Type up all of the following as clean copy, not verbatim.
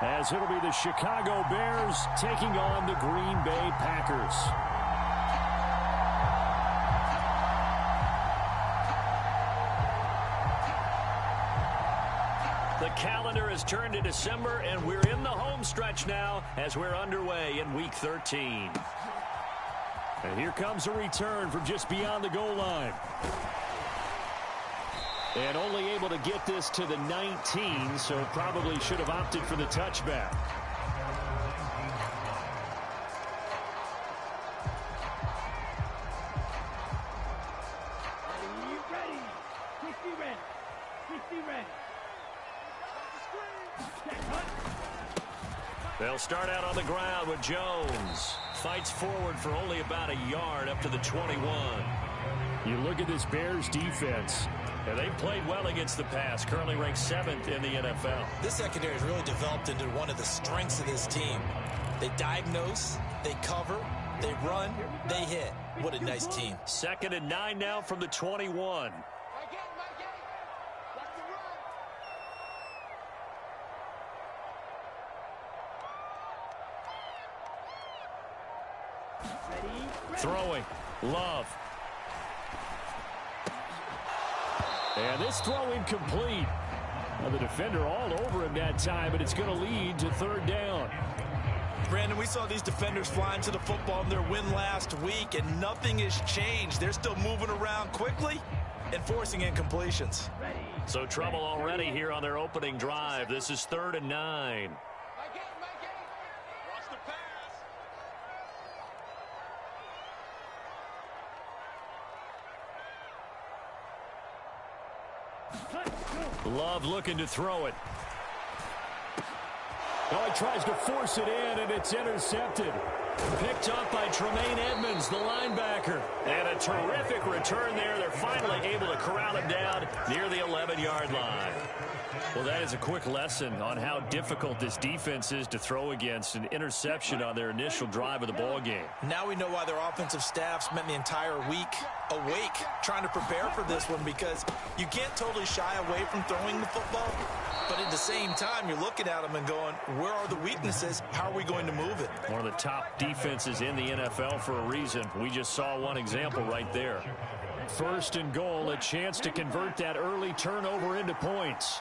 as it'll be the Chicago Bears taking on the Green Bay Packers. The calendar has turned to December, and we're in the home stretch now as we're underway in Week 13. And here comes a return from just beyond the goal line. And only able to get this to the 19, so probably should have opted for the touchback. They'll start out on the ground with Jones. Fights forward for only about a yard up to the 21. You look at this Bears defense. And they've played well against the pass, currently ranked 7th in the NFL. This secondary has really developed into one of the strengths of this team. They diagnose, they cover, they run, they hit. What a nice team. 2nd and 9 now from the 21. Throwing. Love. And this throw incomplete. Well, the defender all over him that time, but it's going to lead to 3rd down. Brandon, we saw these defenders flying to the football in their win last week, and nothing has changed. They're still moving around quickly and forcing incompletions. So trouble already here on their opening drive. This is 3rd and 9. Love looking to throw it. Oh, he tries to force it in, and it's intercepted. Picked up by Tremaine Edmonds, the linebacker. And a terrific return there. They're finally able to corral him down near the 11-yard line. Well, that is a quick lesson on how difficult this defense is to throw against. An interception on their initial drive of the ball game. Now we know why their offensive staff spent the entire week awake trying to prepare for this one, because you can't totally shy away from throwing the football, but at the same time you're looking at them and going, where are the weaknesses? How are we going to move it? One of the top defenses in the NFL for a reason. We just saw one example right there. 1st and goal, a chance to convert that early turnover into points.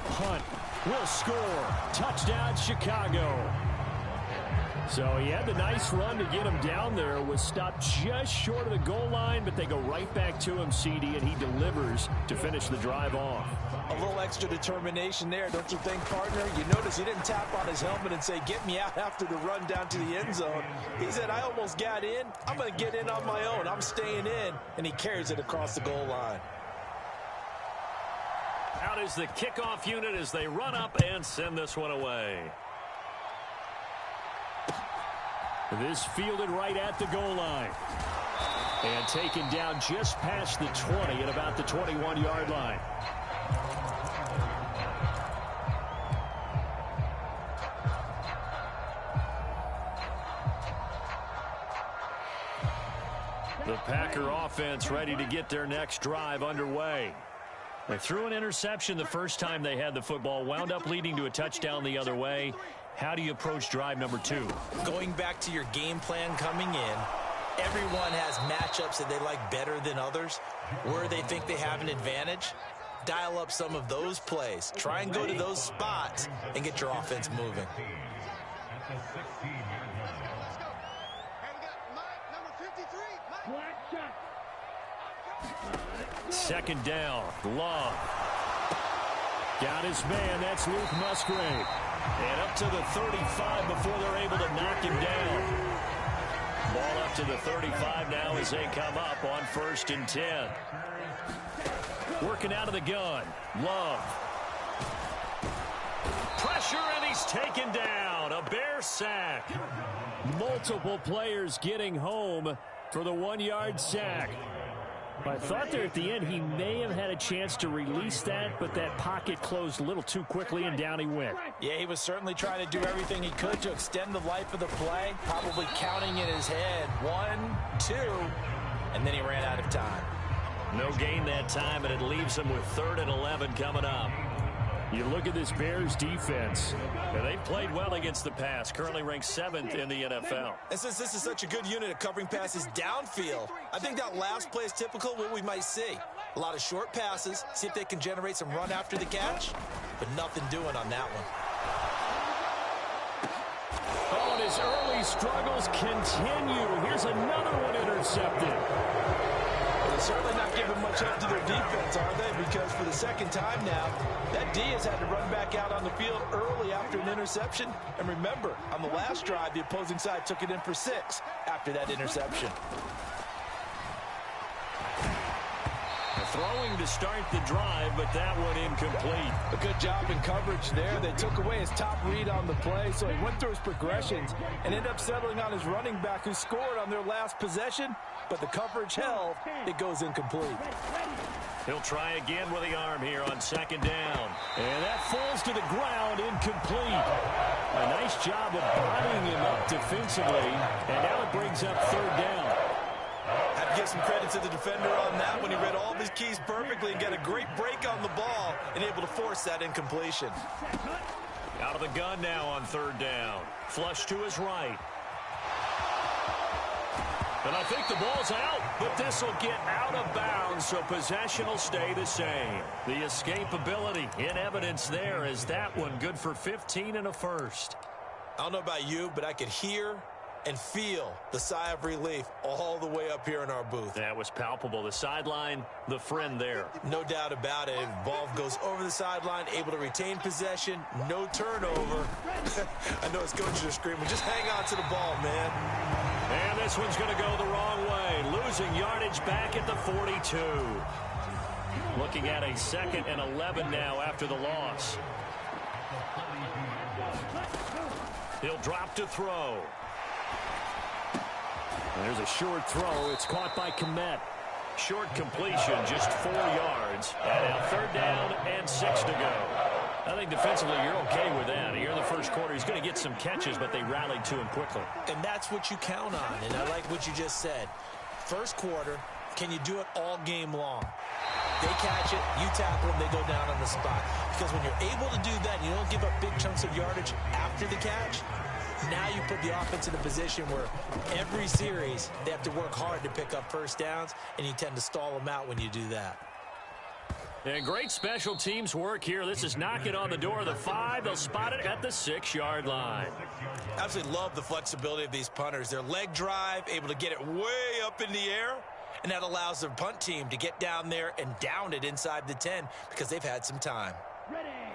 Hunt will score. Touchdown, Chicago. So he had the nice run to get him down there. Was stopped just short of the goal line, but they go right back to him, CD, and he delivers to finish the drive off. A little extra determination there, don't you think, partner? You notice he didn't tap on his helmet and say, get me out after the run down to the end zone. He said, I almost got in. I'm going to get in on my own. I'm staying in. And he carries it across the goal line. Out is the kickoff unit as they run up and send this one away. This fielded right at the goal line. And taken down just past the 20 at about the 21-yard line. The Packer offense ready to get their next drive underway. They threw an interception the first time they had the football, wound up leading to a touchdown the other way. How do you approach drive number 2? Going back to your game plan coming in, everyone has matchups that they like better than others, where they think they have an advantage. Dial up some of those plays. Try and go to those spots and get your offense moving. 2nd down. Love. Got his man. That's Luke Musgrave. And up to the 35 before they're able to knock him down. Ball up to the 35 now as they come up on 1st and 10. Working out of the gun. Love. Pressure, and he's taken down. A Bear sack. Multiple players getting home for the 1-yard sack. I thought there at the end he may have had a chance to release that, but that pocket closed a little too quickly, and down he went. Yeah, he was certainly trying to do everything he could to extend the life of the play, probably counting in his head 1, 2, and then he ran out of time. No gain that time, and it leaves him with 3rd and 11 coming up. You look at this Bears defense. Yeah, they've played well against the pass, currently ranked 7th in the NFL. And since this is such a good unit at covering passes downfield, I think that last play is typical of what we might see. A lot of short passes, see if they can generate some run after the catch, but nothing doing on that one. Oh, and his early struggles continue. Here's another one intercepted. They're certainly not giving much up to their defense, are they? Because for the second time now, that D has had to run back out on the field early after an interception. And remember, on the last drive, the opposing side took it in for 6 after that interception. Throwing to start the drive, but that one incomplete. A good job in coverage there. They took away his top read on the play, so he went through his progressions and ended up settling on his running back who scored on their last possession, but the coverage held. It goes incomplete. He'll try again with the arm here on 2nd down. And that falls to the ground, incomplete. A nice job of bodying him up defensively, and now it brings up 3rd down. Have to give some credit to the defender on that when he read all of his keys perfectly and got a great break on the ball and able to force that incompletion. Out of the gun now on 3rd down. Flush to his right. And I think the ball's out, but this will get out of bounds, so possession will stay the same. The escapability in evidence there is that one good for 15 and a first. I don't know about you, but I could hear and feel the sigh of relief all the way up here in our booth. That was palpable. The sideline, the friend there. No doubt about it. Ball goes over the sideline, able to retain possession, no turnover. I know his coaches are screaming, just hang on to the ball, man. And this one's going to go the wrong way. Losing yardage back at the 42. Looking at a 2nd and 11 now after the loss. He'll drop to throw. There's a short throw. It's caught by Kmet. Short completion, just 4 yards. And now 3rd down and 6 to go. I think defensively you're okay with that. Here in the first quarter, he's going to get some catches, but they rallied to him quickly. And that's what you count on, and I like what you just said. First quarter, can you do it all game long? They catch it, you tackle them, they go down on the spot. Because when you're able to do that, and you don't give up big chunks of yardage after the catch, now you put the offense in a position where every series they have to work hard to pick up first downs, and you tend to stall them out when you do that. And great special teams work here. This is knocking on the door of the 5. They'll spot it at the 6-yard line. Absolutely love the flexibility of these punters. Their leg drive, able to get it way up in the air, and that allows their punt team to get down there and down it inside the 10 because they've had some time.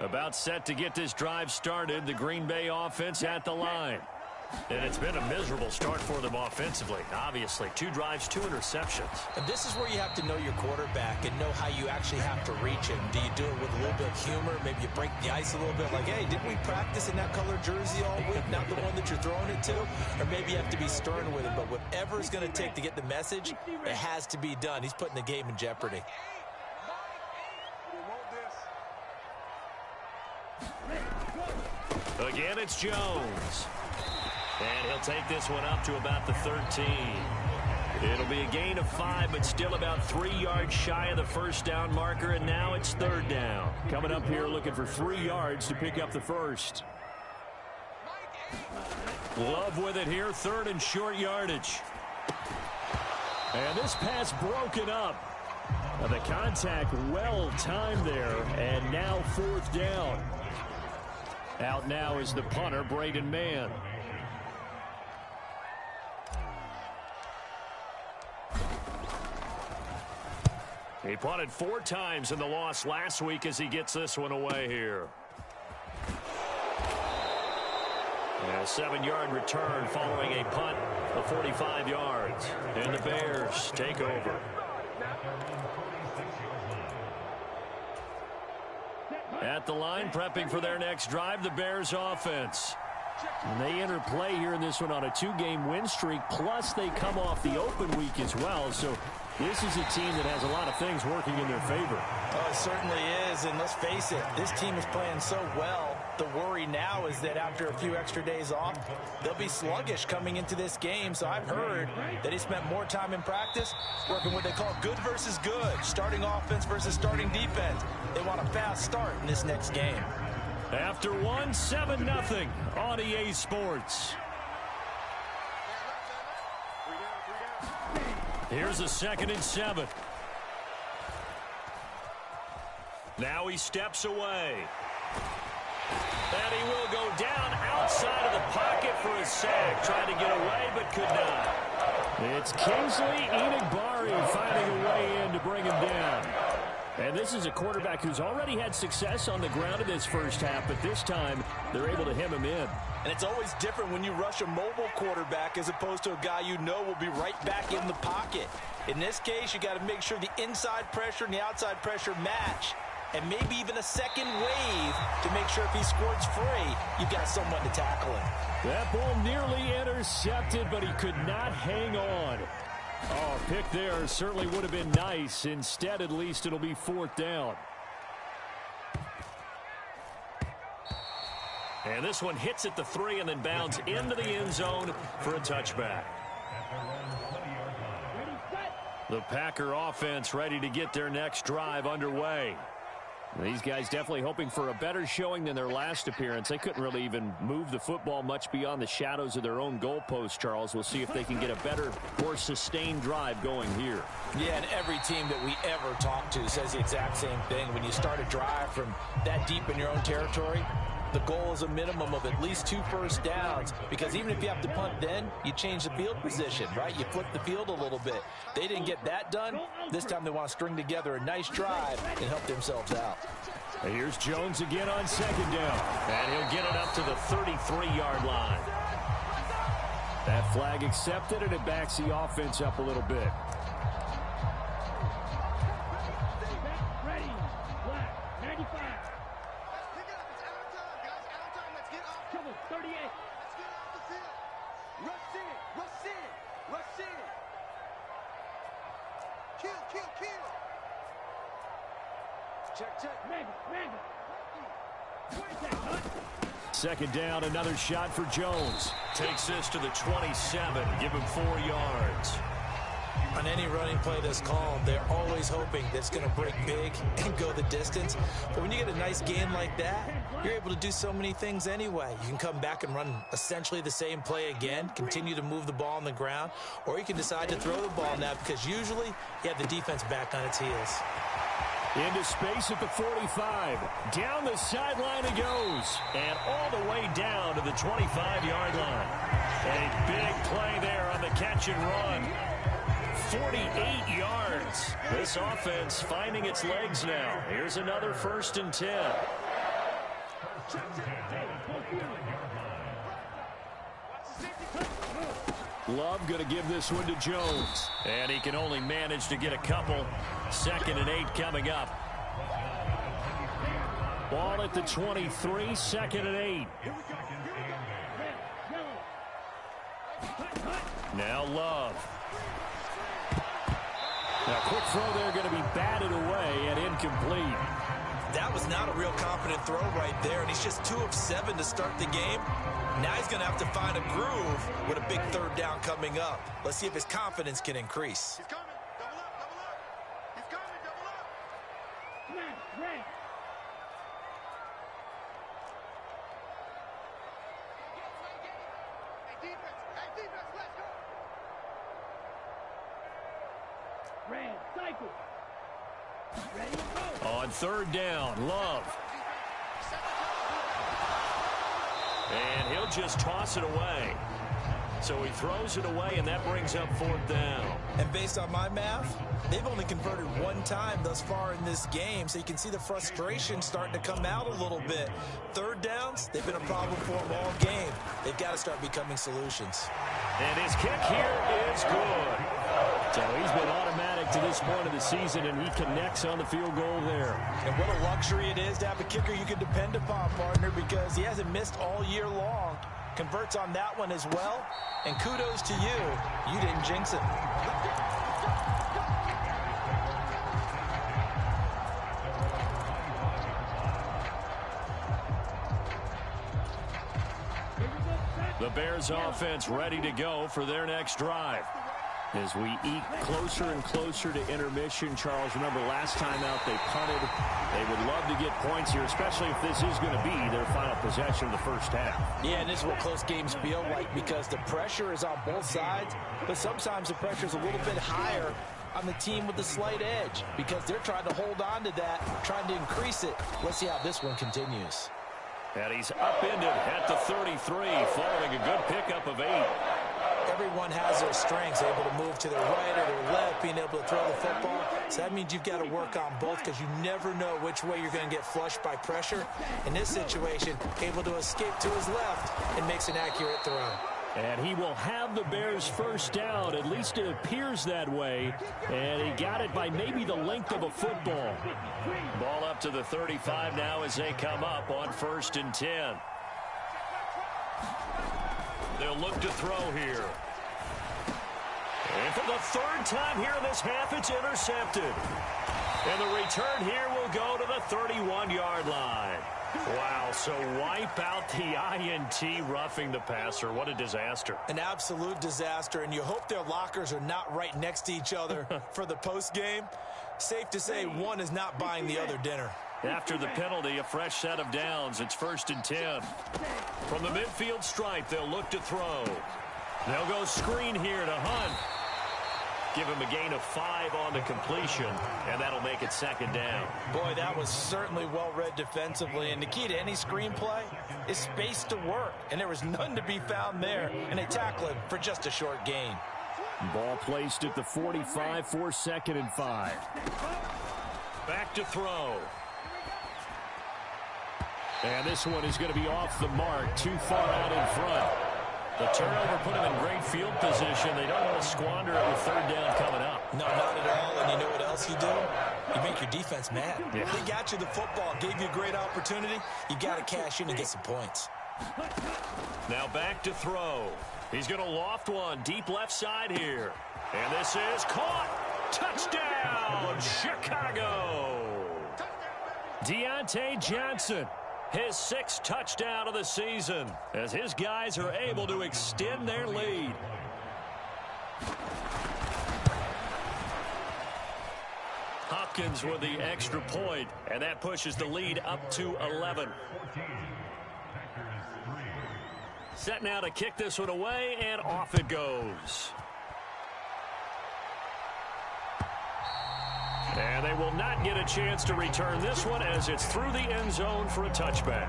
About set to get this drive started, the Green Bay offense at the line. And it's been a miserable start for them offensively, obviously. 2 drives, 2 interceptions. And this is where you have to know your quarterback and know how you actually have to reach him. Do you do it with a little bit of humor? Maybe you break the ice a little bit like, hey, didn't we practice in that color jersey all week, not the one that you're throwing it to? Or maybe you have to be stern with him. But whatever it's going to take to get the message, it has to be done. He's putting the game in jeopardy. Again, it's Jones. And he'll take this one up to about the 13. It'll be a gain of 5, but still about 3 yards shy of the first down marker, and now it's 3rd down. Coming up here looking for 3 yards to pick up the first. Love with it here, 3rd and short yardage. And this pass broken up. The contact well timed there, and now 4th down. Out now is the punter, Braden Mann. He punted 4 times in the loss last week as he gets this one away here. And a 7-yard return following a punt of 45 yards. And the Bears take over. At the line, prepping for their next drive, the Bears offense. And they enter play here in this one on a 2-game win streak, plus they come off the open week as well. So This is a team that has a lot of things working in their favor. Oh, it certainly is, and let's face it, this team is playing so well. The worry now is that after a few extra days off, they'll be sluggish coming into this game. So I've heard that he spent more time in practice working what they call good versus good, starting offense versus starting defense. They want a fast start in this next game. After one, 7-0 on EA Sports. Here's a 2nd and 7. Now he steps away. And he will go down outside of the pocket for a sack. Tried to get away, but could not. It's Kingsley Enagbari finding a way in to bring him down. And this is a quarterback who's already had success on the ground in this first half, but this time they're able to hem him in. And it's always different when you rush a mobile quarterback as opposed to a guy you know will be right back in the pocket. In this case, you got to make sure the inside pressure and the outside pressure match. And maybe even a second wave to make sure if he squirts free, you've got someone to tackle him. That ball nearly intercepted, but he could not hang on. Oh, a pick there certainly would have been nice. Instead, at least, it'll be 4th down. And this one hits at the 3 and then bounds into the end zone for a touchback. The Packer offense ready to get their next drive underway. These guys definitely hoping for a better showing than their last appearance. They couldn't really even move the football much beyond the shadows of their own goalpost, Charles. We'll see if they can get a better, more sustained drive going here. Yeah, and every team that we ever talk to says the exact same thing. When you start a drive from that deep in your own territory, the goal is a minimum of at least 2 first downs, because even if you have to punt then, you change the field position, right? You flip the field a little bit. They didn't get that done. This time they want to string together a nice drive and help themselves out. And here's Jones again on 2nd down. And he'll get it up to the 33-yard line. That flag accepted, and it backs the offense up a little bit. Second down, another shot for Jones. Takes this to the 27. Give him 4 yards. On any running play that's called, they're always hoping that it's going to break big and go the distance. But when you get a nice gain like that, you're able to do so many things anyway. You can come back and run essentially the same play again, continue to move the ball on the ground, or you can decide to throw the ball now because usually you have the defense back on its heels. Into space at the 45. Down the sideline it goes. And all the way down to the 25-yard line. A big play there on the catch and run. 48 yards. This offense finding its legs now. Here's another 1st and 10. Love going to give this one to Jones. And he can only manage to get a couple. 2nd and 8 coming up. Ball at the 23, 2nd and 8. Now Love. Now quick throw there going to be batted away and incomplete. That was not a real confident throw right there, and he's just 2 of 7 to start the game. Now he's going to have to find a groove with a big 3rd down coming up. Let's see if his confidence can increase. He's coming. Double up, double up. He's coming, double up. Red. Hey, defense, let's go. Red, cycle. Ready, go. On 3rd down, Love. And he'll just toss it away. So he throws it away, and that brings up 4th down. And based on my math, they've only converted 1 time thus far in this game, so you can see the frustration starting to come out a little bit. 3rd downs, they've been a problem for them all game. They've got to start becoming solutions. And his kick here is good. So he's been automatic to this point of the season, and he connects on the field goal there. And what a luxury it is to have a kicker you can depend upon, partner, because he hasn't missed all year long. Converts on that one as well. And kudos to you. You didn't jinx it. The Bears offense ready to go for their next drive. As we eke closer and closer to intermission, Charles, remember last time out they punted. They would love to get points here, especially if this is going to be their final possession of the first half. Yeah, and this is what close games feel like because the pressure is on both sides, but sometimes the pressure is a little bit higher on the team with the slight edge because they're trying to hold on to that, trying to increase it. Let's see how this one continues. And he's upended at the 33 following a good pickup of 8. Everyone has their strengths, able to move to their right or their left, being able to throw the football. So that means you've got to work on both because you never know which way you're going to get flushed by pressure. In this situation, able to escape to his left and makes an accurate throw. And he will have the Bears first down. At least it appears that way. And he got it by maybe the length of a football. Ball up to the 35 now as they come up on 1st and 10. They'll look to throw here. And for the 3rd time here in this half, it's intercepted. And the return here will go to the 31-yard line. Wow, so wipe out the INT roughing the passer. What a disaster. An absolute disaster, and you hope their lockers are not right next to each other for the post game. Safe to say one is not buying the other dinner. After the penalty, a fresh set of downs. It's 1st and 10. From the midfield stripe, they'll look to throw. They'll go screen here to Hunt. Give him a gain of 5 on the completion, and that'll make it 2nd down. Boy, that was certainly well read defensively, and the key to any screenplay is space to work, and there was none to be found there, and they tackle him for just a short gain. Ball placed at the 45 for 2nd and 5. Back to throw. And this one is going to be off the mark, too far out in front. The turnover put him in great field position. They don't want to squander it with 3rd down coming up. No, not at all. And you know what else you do? You make your defense mad. Yeah. They got you the football, gave you a great opportunity. You got to cash in and get some points. Now back to throw. He's going to loft one deep left side here. And this is caught. Touchdown, Chicago. Deontay Johnson. His 6th touchdown of the season as his guys are able to extend their lead. Hopkins with the extra point, and that pushes the lead up to 11. Set now to kick this one away, and off it goes. And they will not get a chance to return this one as it's through the end zone for a touchback.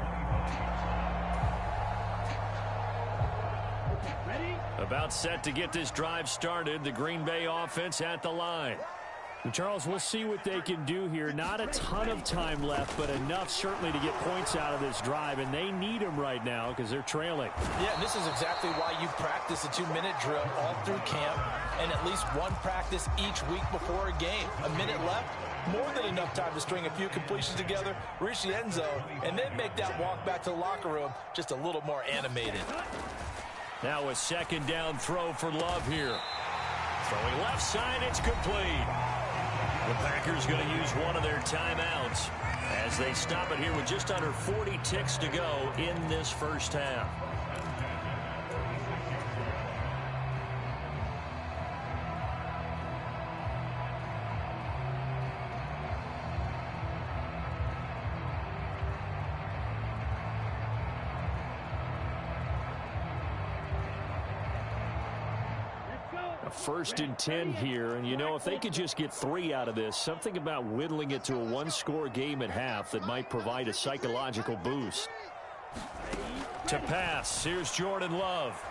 About set to get this drive started. The Green Bay offense at the line. Charles, we'll see what they can do here. Not a ton of time left, but enough certainly to get points out of this drive, and they need them right now because they're trailing. Yeah, and this is exactly why you practice a 2-minute drill all through camp and at least one practice each week before a game. A minute left, more than enough time to string a few completions together, reach the end zone, and then make that walk back to the locker room just a little more animated. Now a 2nd down throw for Love here. Throwing left side, it's complete. The Packers going to use one of their timeouts as they stop it here with just under 40 ticks to go in this first half. A 1st and 10 here, and you know, if they could just get 3 out of this, something about whittling it to a 1-score game at half that might provide a psychological boost. To pass, here's Jordan Love.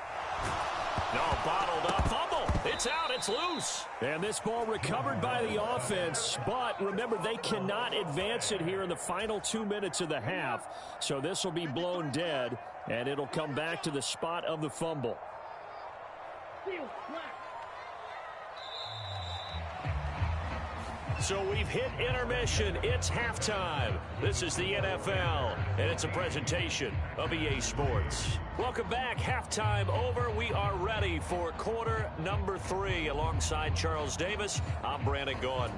No, bottled up, fumble. It's out, it's loose. And this ball recovered by the offense, but remember, they cannot advance it here in the final 2 minutes of the half, so this will be blown dead, and it'll come back to the spot of the fumble. So we've hit intermission. It's halftime. This is the NFL, and it's a presentation of EA Sports. Welcome back. Halftime over. We are ready for quarter number 3. Alongside Charles Davis, I'm Brandon Gordon.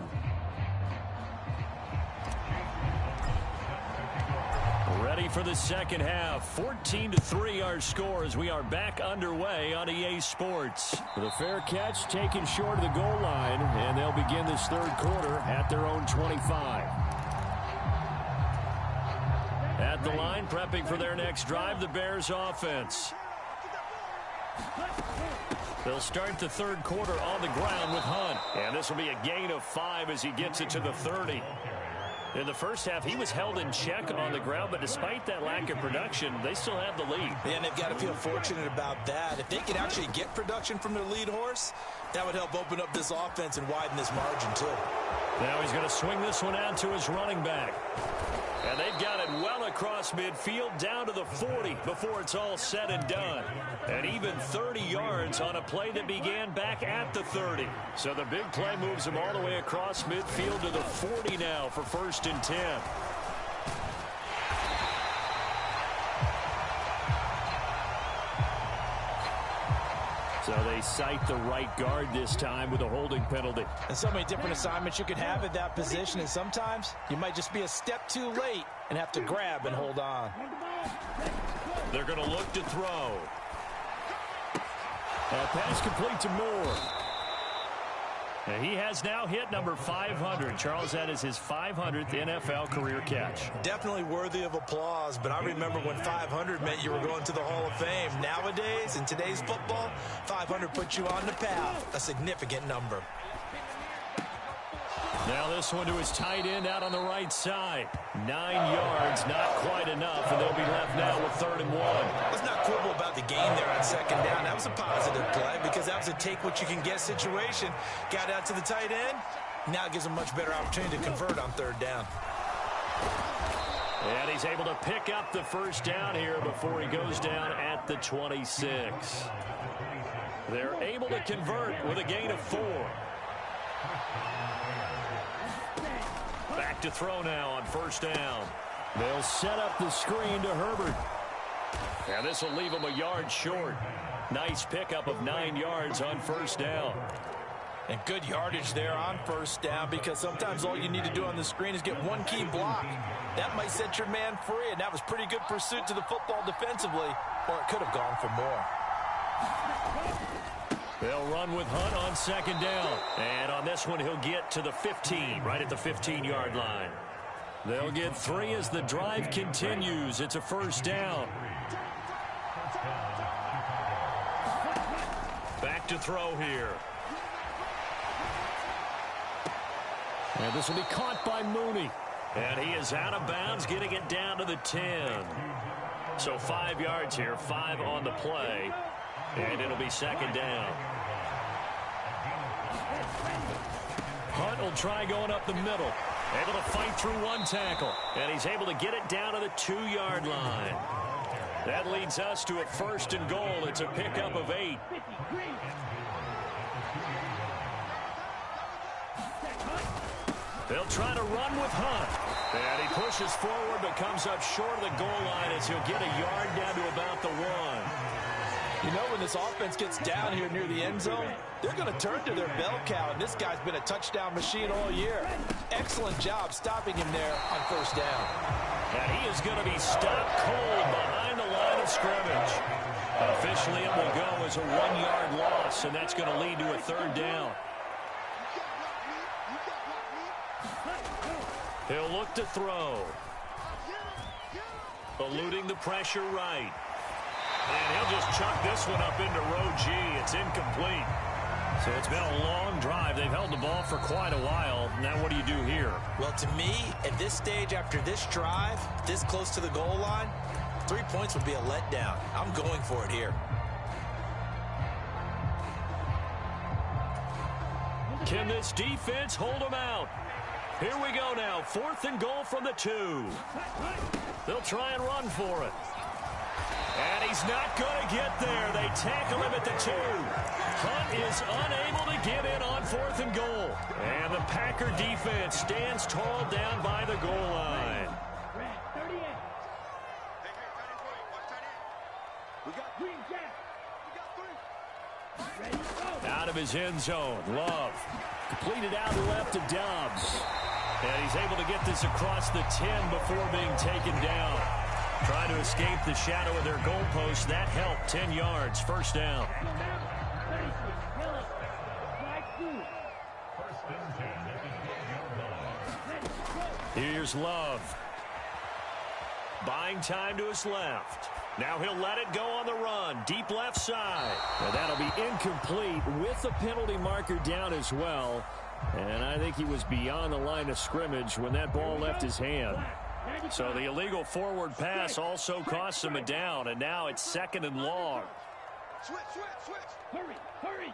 Ready ready for the second half. 14-3 our score as we are back underway on EA Sports. The fair catch taken short of the goal line, and they'll begin this third quarter at their own 25. At the line, prepping for their next drive, the Bears offense. They'll start the third quarter on the ground with Hunt. And this will be a gain of 5 as he gets it to the 30. In the first half, he was held in check on the ground, but despite that lack of production, they still have the lead. Yeah, and they've got to feel fortunate about that. If they could actually get production from their lead horse, that would help open up this offense and widen this margin, too. Now he's going to swing this one out to his running back. And they've got it well across midfield down to the 40 before it's all said and done. And even 30 yards on a play that began back at the 30. So the big play moves him all the way across midfield to the 40 now for 1st and 10. So they cite the right guard this time with a holding penalty. And so many different assignments you could have at that position, and sometimes you might just be a step too late and have to grab and hold on. They're going to look to throw. Pass complete to Moore. And he has now hit number 500. Charles, that is his 500th NFL career catch. Definitely worthy of applause, but I remember when 500 meant you were going to the Hall of Fame. Nowadays, in today's football, 500 puts you on the path, a significant number. Now this one to his tight end out on the right side. 9 yards, not quite enough, and they'll be left now with 3rd and 1. Let's not quibble about the gain there on 2nd down. That was a positive play because that was a take-what-you-can-get situation. Got out to the tight end. Now it gives him a much better opportunity to convert on 3rd down. And he's able to pick up the 1st down here before he goes down at the 26. They're able to convert with a gain of 4. Back to throw now on 1st down. They'll set up the screen to Herbert. And this will leave him a yard short. Nice pickup of 9 yards on 1st down. And good yardage there on 1st down because sometimes all you need to do on the screen is get one key block. That might set your man free, and that was pretty good pursuit to the football defensively, or it could have gone for more. They'll run with Hunt on 2nd down. And on this one, he'll get to the 15, right at the 15-yard line. They'll get 3 as the drive continues. It's a 1st down. Back to throw here. And this will be caught by Mooney. And he is out of bounds, getting it down to the 10. So 5 yards here, 5 on the play. And it'll be 2nd down. Hunt will try going up the middle. Able to fight through one tackle. And he's able to get it down to the 2-yard line. That leads us to a 1st and goal. It's a pickup of 8. They'll try to run with Hunt. And he pushes forward but comes up short of the goal line as he'll get a yard down to about the 1. You know, when this offense gets down here near the end zone, they're going to turn to their bell cow, and this guy's been a touchdown machine all year. Excellent job stopping him there on 1st down. And he is going to be stopped cold behind the line of scrimmage. Officially, it will go as a 1-yard loss, and that's going to lead to a 3rd down. He'll look to throw. Eluding the pressure right. And he'll just chuck this one up into row G. It's incomplete. So it's been a long drive. They've held the ball for quite a while. Now what do you do here? Well, to me, at this stage, after this drive, this close to the goal line, 3 points would be a letdown. I'm going for it here. Can this defense hold them out? Here we go now. 4th and goal from the 2. They'll try and run for it. And he's not going to get there. They tackle him at the 2. Hunt is unable to get in on 4th and goal. And the Packer defense stands tall down by the goal line. Out of his end zone, Love. Completed out left to Dobbs. And he's able to get this across the 10 before being taken down. Trying to escape the shadow of their goalpost. That helped. 10 yards. First down. Here's Love. Buying time to his left. Now he'll let it go on the run. Deep left side. Well, that'll be incomplete with the penalty marker down as well. And I think he was beyond the line of scrimmage when that ball left his hand. So the illegal forward pass also costs him a down. And now it's 2nd and long. Switch. Hurry.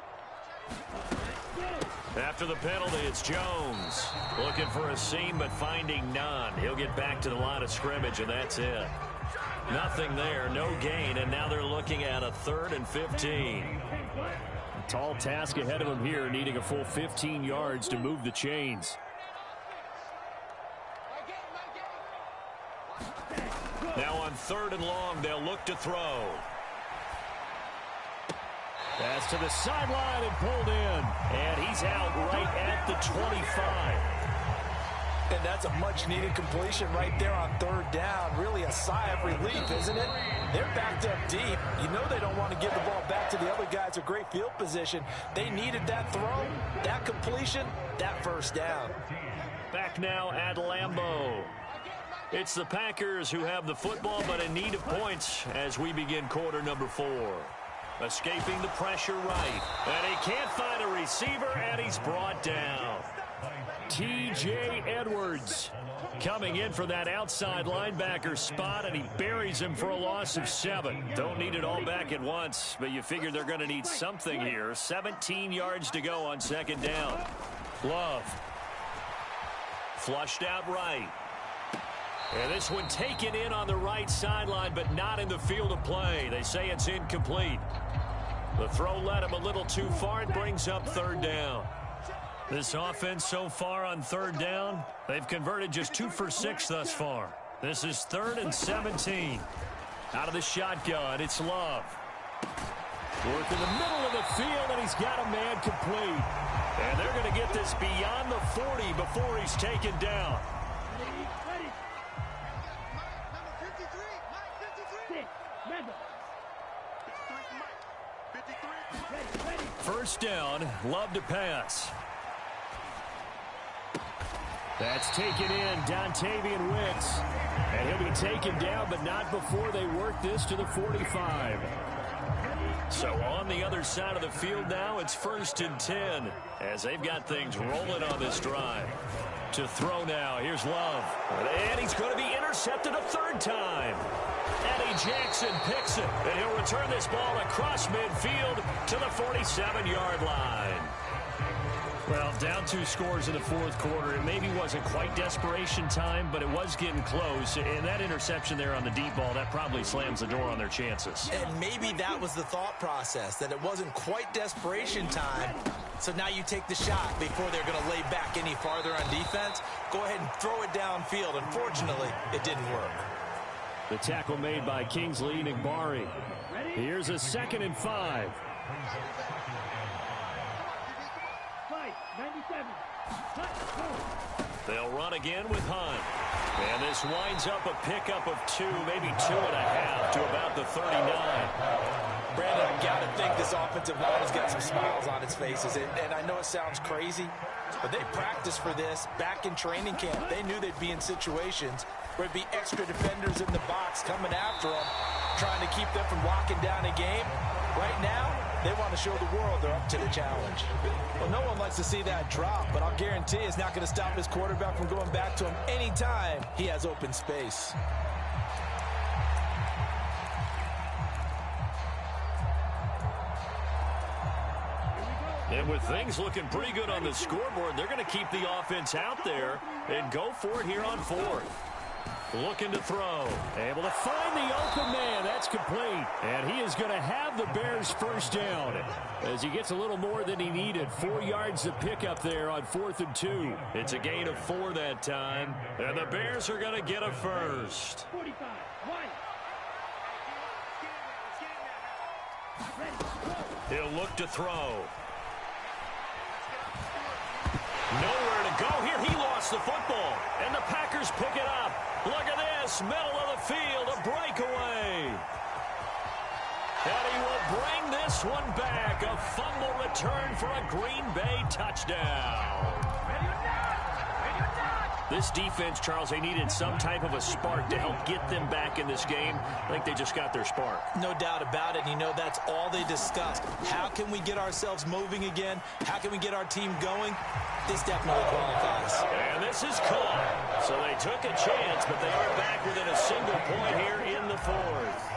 After the penalty, it's Jones. Looking for a seam, but finding none. He'll get back to the line of scrimmage, and that's it. Nothing there, no gain, and now they're looking at a 3rd and 15. A tall task ahead of him here, needing a full 15 yards to move the chains. Now on 3rd and long, they'll look to throw. Pass to the sideline and pulled in. And he's out right at the 25. And that's a much-needed completion right there on 3rd down. Really a sigh of relief, isn't it? They're backed up deep. You know they don't want to give the ball back to the other guys. A great field position. They needed that throw, that completion, that first down. Back now at Lambeau. It's the Packers who have the football, but in need of points as we begin quarter number 4. Escaping the pressure right. And he can't find a receiver, and he's brought down. T.J. Edwards coming in for that outside linebacker spot, and he buries him for a loss of 7. Don't need it all back at once, but you figure they're going to need something here. 17 yards to go on 2nd down. Love. Flushed out right. And this one taken in on the right sideline, but not in the field of play. They say it's incomplete. The throw led him a little too far and brings up 3rd down. This offense so far on 3rd down, they've converted just 2 for 6 thus far. This is 3rd and 17. Out of the shotgun, it's Love. Work in the middle of the field, and he's got a man complete. And they're going to get this beyond the 40 before he's taken down. First down, Love to pass. That's taken in, Dontavian Wicks. And he'll be taken down, but not before they work this to the 45. So on the other side of the field now, it's 1st and 10 as they've got things rolling on this drive. To throw now, here's Love. And he's going to be intercepted a 3rd time. Eddie Jackson picks it, and he'll return this ball across midfield to the 47-yard line. Well, down 2 scores in the 4th quarter. It maybe wasn't quite desperation time, but it was getting close. And that interception there on the deep ball, that probably slams the door on their chances. And maybe that was the thought process, that it wasn't quite desperation time. So now you take the shot before they're going to lay back any farther on defense. Go ahead and throw it downfield. Unfortunately, it didn't work. The tackle made by Kingsley Enagbare. Here's a 2nd and 5. 97. They'll run again with Hunt. And this winds up a pickup of 2, maybe 2.5 to about the 39. Brandon, I got to think this offensive line has got some smiles on its faces. And I know it sounds crazy, but they practiced for this back in training camp. They knew they'd be in situations where it'd be extra defenders in the box coming after them, trying to keep them from locking down a game. Right now, they want to show the world they're up to the challenge. Well, no one likes to see that drop, but I'll guarantee it's not going to stop his quarterback from going back to him anytime he has open space. And with things looking pretty good on the scoreboard, they're going to keep the offense out there and go for it here on 4th. Looking to throw. Able to find the open man. That's complete. And he is going to have the Bears first down as he gets a little more than he needed. 4 yards to pick up there on 4th and 2. It's a gain of 4 that time. And the Bears are going to get a first. 45. He'll look to throw. Nowhere to go here. He lost the football. And the Packers pick it up. Look at this, middle of the field, a breakaway. And he will bring this one back. A fumble return for a Green Bay touchdown. This defense, Charles, they needed some type of a spark to help get them back in this game. I think they just got their spark. No doubt about it. You know, that's all they discussed. How can we get ourselves moving again? How can we get our team going? This definitely qualifies. And this is caught. So they took a chance, but they are back within a single point here in the fourth.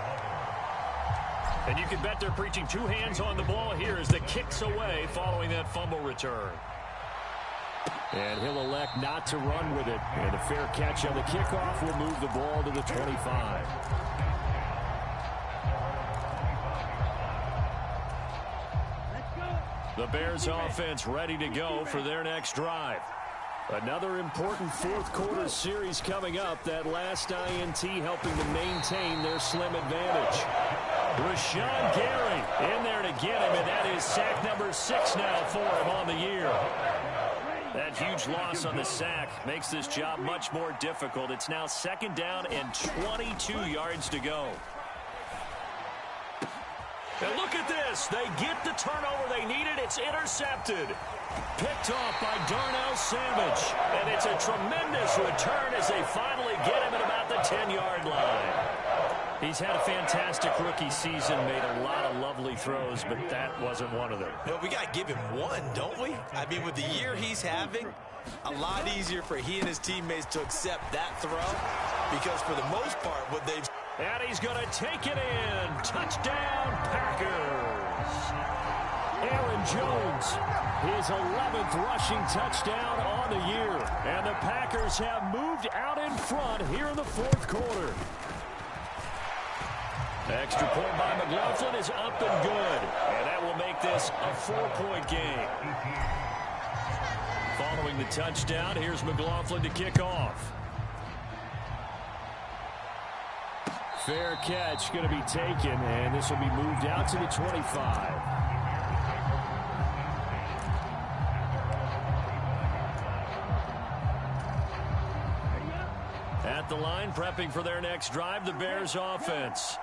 And you can bet they're preaching two hands on the ball here as the kick's away following that fumble return. And he'll elect not to run with it. And a fair catch on the kickoff will move the ball to the 25. The Bears offense ready to go for their next drive. Another important fourth quarter series coming up. That last INT helping to maintain their slim advantage. Rashawn Gary in there to get him, and that is sack number 6 now for him on the year. That huge loss on the sack makes this job much more difficult. It's now 2nd down and 22 yards to go. And look at this. They get the turnover they needed. It's intercepted. Picked off by Darnell Savage. And it's a tremendous return as they finally get him at about the 10-yard line. He's had a fantastic rookie season, made a lot of lovely throws, but that wasn't one of them. Well, we got to give him one, don't we? I mean, with the year he's having, a lot easier for he and his teammates to accept that throw because for the most part, what they've... And he's going to take it in. Touchdown, Packers. Aaron Jones, his 11th rushing touchdown on the year. And the Packers have moved out in front here in the fourth quarter. Extra point by McLaughlin is up and good. And that will make this a 4-point game. Following the touchdown, here's McLaughlin to kick off. Fair catch going to be taken, and this will be moved out to the 25. At the line, prepping for their next drive, the Bears offense.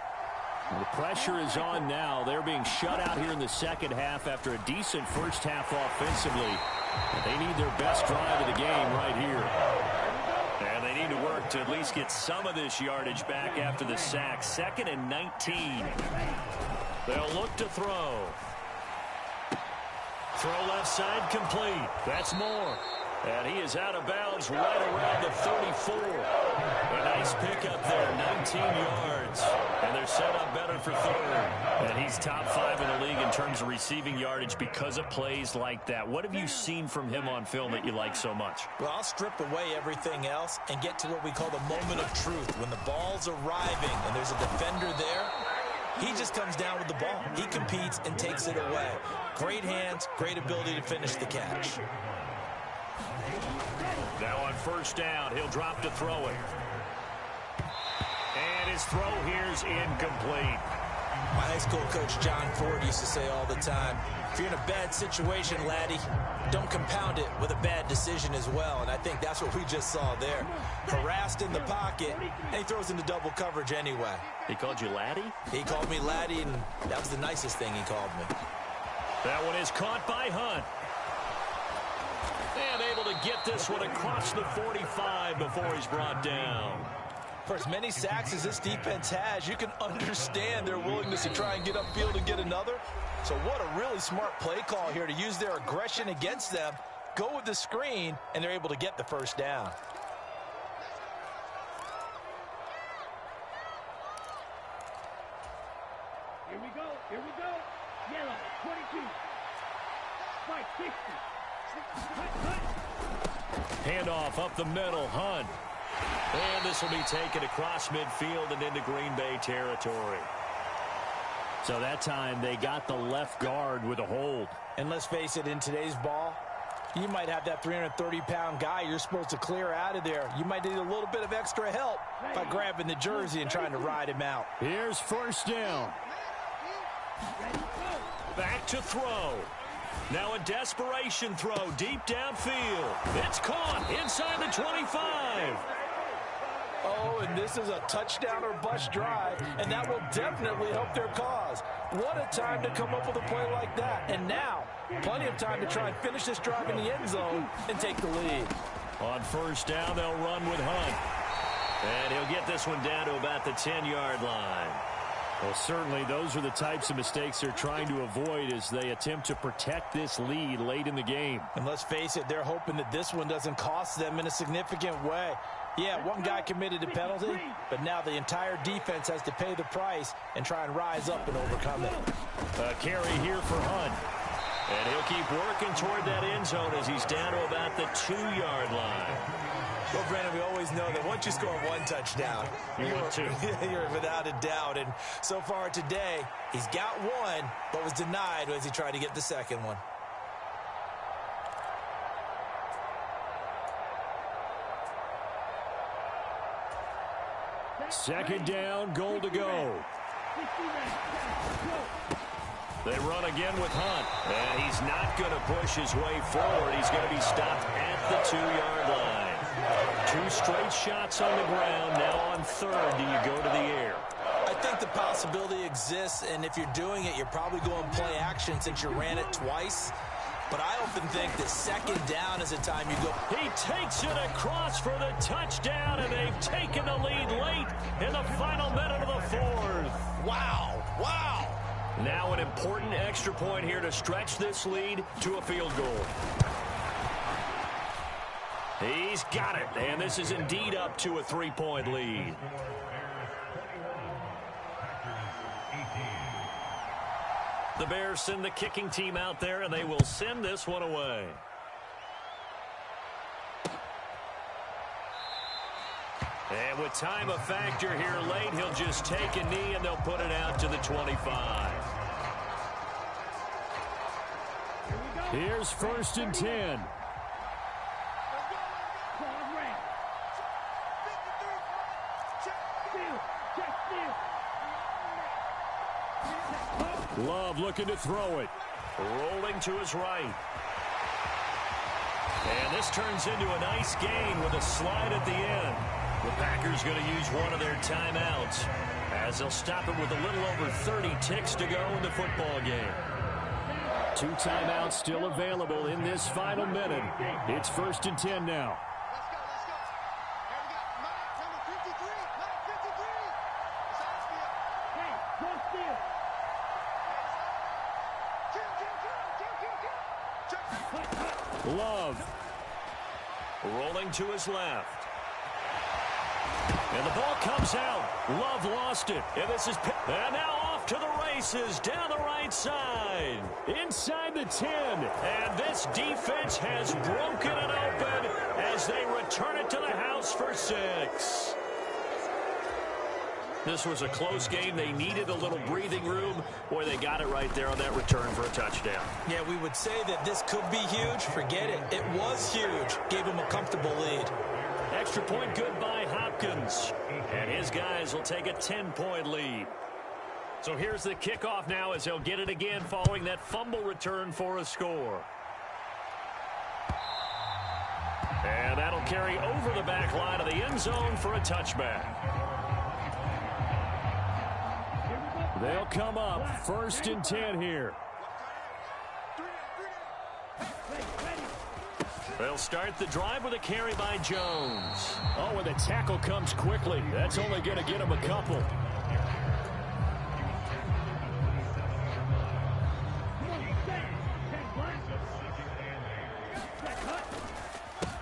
The pressure is on now. They're being shut out here in the second half after a decent first half offensively. They need their best drive of the game right here. And they need to work to at least get some of this yardage back after the sack. 2nd and 19. They'll look to throw. Throw left side complete. That's Moore. And he is out of bounds right around the 34. A nice pickup there, 19 yards. And they're set up better for 3rd. And he's top 5 in the league in terms of receiving yardage because of plays like that. What have you seen from him on film that you like so much? Well, I'll strip away everything else and get to what we call the moment of truth. When the ball's arriving and there's a defender there, he just comes down with the ball. He competes and takes it away. Great hands, great ability to finish the catch. Now on 1st down, he'll drop to throw it. And his throw here's incomplete. My high school coach, John Ford, used to say all the time, if you're in a bad situation, laddie, don't compound it with a bad decision as well. And I think that's what we just saw there. Harassed in the pocket, and he throws into double coverage anyway. He called you laddie? He called me laddie, and that was the nicest thing he called me. That one is caught by Hunt. And able to get this one across the 45 before he's brought down. For as many sacks as this defense has, you can understand their willingness to try and get upfield and get another. So what a really smart play call here to use their aggression against them, go with the screen, and they're able to get the 1st down. Here we go. Here we go. Yellow, 22. White, 60. Handoff up the middle, Hunt. And this will be taken across midfield and into Green Bay territory. So that time they got the left guard with a hold. And let's face it, in today's ball, you might have that 330-pound guy you're supposed to clear out of there. You might need a little bit of extra help by grabbing the jersey and trying to ride him out. Here's 1st down. Back to throw. Now a desperation throw deep downfield. It's caught inside the 25. Oh, and this is a touchdown or bust drive, and that will definitely help their cause. What a time to come up with a play like that. And now, plenty of time to try and finish this drive in the end zone and take the lead. On first down, they'll run with Hunt. And he'll get this one down to about the 10-yard line. Well, certainly those are the types of mistakes they're trying to avoid as they attempt to protect this lead late in the game. And let's face it, they're hoping that this one doesn't cost them in a significant way. Yeah, one guy committed a penalty, but now the entire defense has to pay the price and try and rise up and overcome it. A carry here for Hunt. And he'll keep working toward that end zone as he's down to about the 2-yard line. Well, Brandon, we always know that once you score one touchdown, you're without a doubt. And so far today, he's got one, but was denied as he tried to get the second one. Second down, goal to go. They run again with Hunt. And he's not going to push his way forward. He's going to be stopped at the 2-yard line. 2 straight shots on the ground. Now on third, do you go to the air? I think the possibility exists, and if you're doing it, you're probably going play action since you ran it twice. But I often think that second down is a time you go. He takes it across for the touchdown, and they've taken the lead late in the final minute of the fourth. Wow, wow. Now an important extra point here to stretch this lead to a field goal. He's got it, and this is indeed up to a 3-point lead. The Bears send the kicking team out there, and they will send this one away. And with time a factor here late, he'll just take a knee, and they'll put it out to the 25. Here's first and 10. Love looking to throw it. Rolling to his right. And this turns into a nice gain with a slide at the end. The Packers going to use one of their timeouts as they'll stop it with a little over 30 ticks to go in the football game. 2 timeouts still available in this final minute. It's first and 10 now. Love. Rolling to his left. And the ball comes out. Love lost it. And this is and now off to the races down the right side. Inside the 10. And this defense has broken it open as they return it to the house for 6. This was a close game. They needed a little breathing room. Boy, they got it right there on that return for a touchdown. Yeah, we would say that this could be huge. Forget it. It was huge. Gave him a comfortable lead. Extra point good by Hopkins. And his guys will take a 10-point lead. So here's the kickoff now as they'll get it again following that fumble return for a score. And that'll carry over the back line of the end zone for a touchback. They'll come up first and 10 here. They'll start the drive with a carry by Jones. Oh, and the tackle comes quickly. That's only going to get him a couple.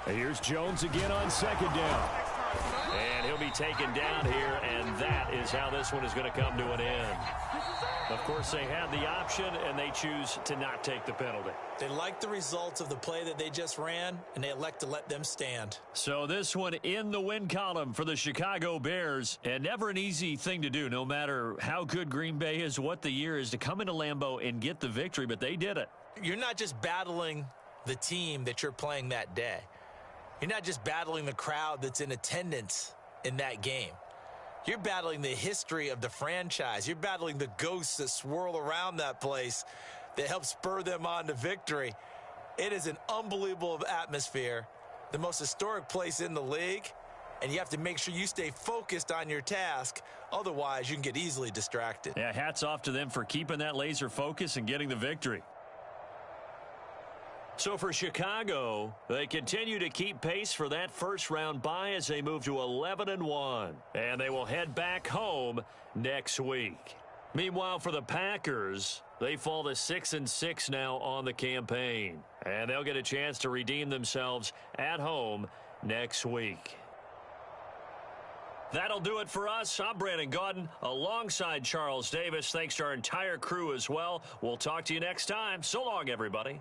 Here's Jones again on second down. And he'll be taken down here, and that is how this one is going to come to an end. Of course, they had the option, and they choose to not take the penalty. They like the results of the play that they just ran, and they elect to let them stand. So this one in the win column for the Chicago Bears, and never an easy thing to do, no matter how good Green Bay is, what the year is, to come into Lambeau and get the victory, but they did it. You're not just battling the team that you're playing that day. You're not just battling the crowd that's in attendance in that game. You're battling the history of the franchise. You're battling the ghosts that swirl around that place that help spur them on to victory. It is an unbelievable atmosphere, the most historic place in the league, and you have to make sure you stay focused on your task. Otherwise, you can get easily distracted. Yeah, hats off to them for keeping that laser focus and getting the victory. So for Chicago, they continue to keep pace for that first-round bye as they move to 11-1. And they will head back home next week. Meanwhile, for the Packers, they fall to 6-6 now on the campaign. And they'll get a chance to redeem themselves at home next week. That'll do it for us. I'm Brandon Gaudin alongside Charles Davis. Thanks to our entire crew as well. We'll talk to you next time. So long, everybody.